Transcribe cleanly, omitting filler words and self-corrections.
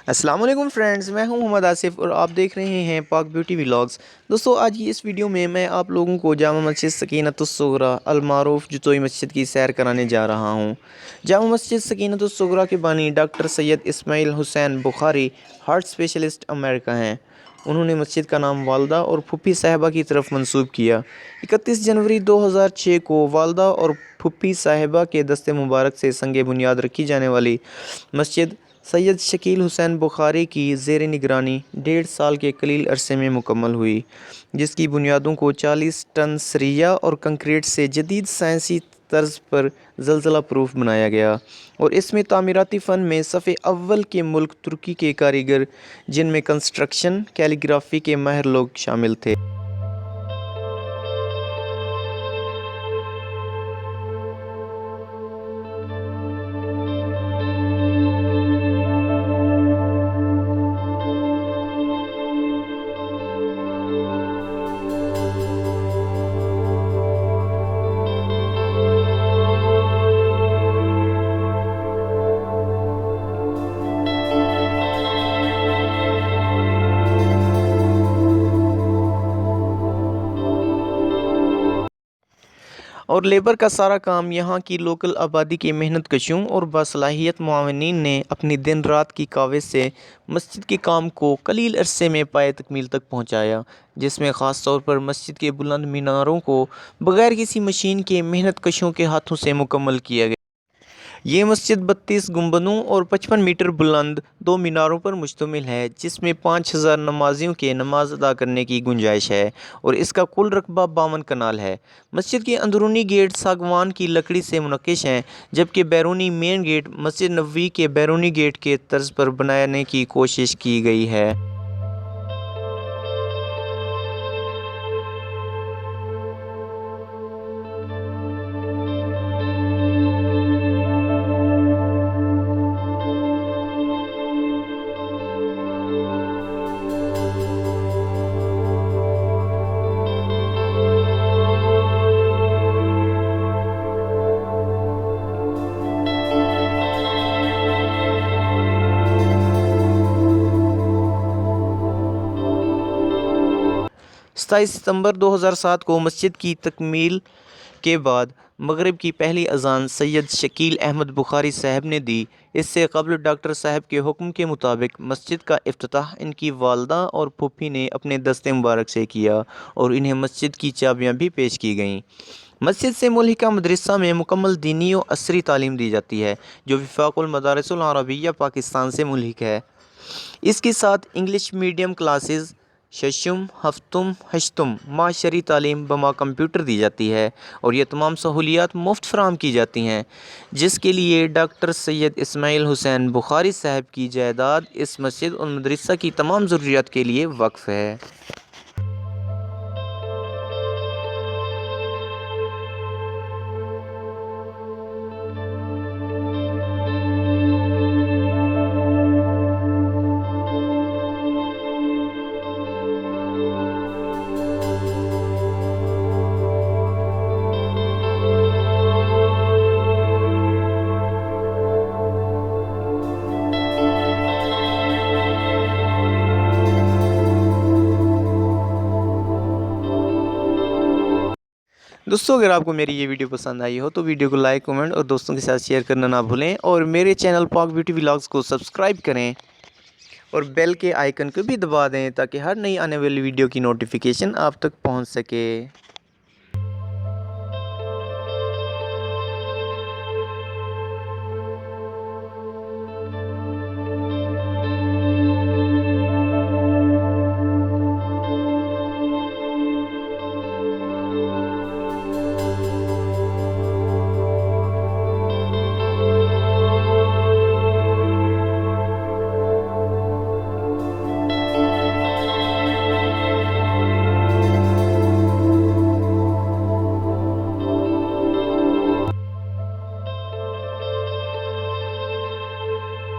अस्सलाम वालेकुम फ्रेंड्स, मैं हूं मोहम्मद आसिफ और आप देख रहे हैं पाक ब्यूटी व्लॉग्स। दोस्तों, आज की इस वीडियो में मैं आप लोगों को जामा मस्जिद सकीनतुस सुगरा अल मारूफ जतोई मस्जिद की सैर कराने जा रहा हूं। जामा मस्जिद सकीनतुस सुगरा के बानी doctor Syed Ismail Hussain Bukhari heart specialist America हैं। उन्होंने मस्जिद का नाम वालदा और फुप्पी साहिबा की तरफ मंसूब किया। 31 जनवरी 2006 को वालदा और फुप्पी साहिबा के दस्ते मुबारक से संग बुनियाद रखी जाने वाली मस्जिद सैयद शकील हुसैन बुखारी की ज़ेर निगरानी 1.5 साल के कलील अरसे में मुकम्मल हुई, जिसकी बुनियादों को 40 टन सरिया और कंक्रीट से जदीद साइंसी तर्ज पर ज़लज़ला प्रूफ बनाया गया और इसमें तामीराती फ़न में सफ़े अव्वल के मुल्क तुर्की के कारीगर, जिनमें कंस्ट्रक्शन कैलीग्राफी के माहिर लोग शामिल थे। और लेबर का सारा काम यहाँ की लोकल आबादी के मेहनत कशों और बासलाहियत मुआवनीन ने अपनी दिन रात की काविश से मस्जिद के काम को कलील अरसे में पाए तकमील तक पहुँचाया, जिसमें ख़ास तौर पर मस्जिद के बुलंद मीनारों को बग़ैर किसी मशीन के मेहनत कशों के हाथों से मुकम्मल किया गया। ये मस्जिद 32 गुंबदों और 55 मीटर बुलंद 2 मीनारों पर मुश्तमिल है, जिसमें 5000 नमाजियों के नमाज अदा करने की गुंजाइश है और इसका कुल रकबा 52 कनाल है। मस्जिद के अंदरूनी गेट सागवान की लकड़ी से मुनक्किश हैं, जबकि बैरूनी मेन गेट मस्जिद नबवी के बैरूनी गेट के तर्ज पर बनाने की कोशिश की गई है। 27 सितंबर 2007 को मस्जिद की तकमील के बाद मगरिब की पहली अजान सैयद शकील अहमद बुखारी साहब ने दी। इससे कबल डॉक्टर साहब के हुक्म के मुताबिक मस्जिद का इफ्तिताह इनकी वालदा और फूफी ने अपने दस्ते मुबारक से किया और इन्हें मस्जिद की चाबियाँ भी पेश की गईं। मस्जिद से मुल्हिका मदरसा में मुकम्मल दीनी और असरी तालीम दी जाती है, जो वफाकुल मदारिसुल अरबिया पाकिस्तान से मुल्हिक है। इसके साथ इंग्लिश मीडियम क्लासेस शशम हफ्तुम हश्तुम माशरी तालीम बमा कंप्यूटर दी जाती है और ये तमाम सहूलियात मुफ्त फराहम की जाती हैं, जिसके लिए डॉक्टर सैयद इस्माइल हुसैन बुखारी साहब की जायदाद इस मस्जिद और मदरसा की तमाम ज़रूरियात के लिए वक्फ़ है। दोस्तों, अगर आपको मेरी ये वीडियो पसंद आई हो तो वीडियो को लाइक, कमेंट और दोस्तों के साथ शेयर करना ना भूलें और मेरे चैनल पाक ब्यूटी व्लॉग्स को सब्सक्राइब करें और बेल के आइकन को भी दबा दें ताकि हर नई आने वाली वीडियो की नोटिफिकेशन आप तक पहुंच सके।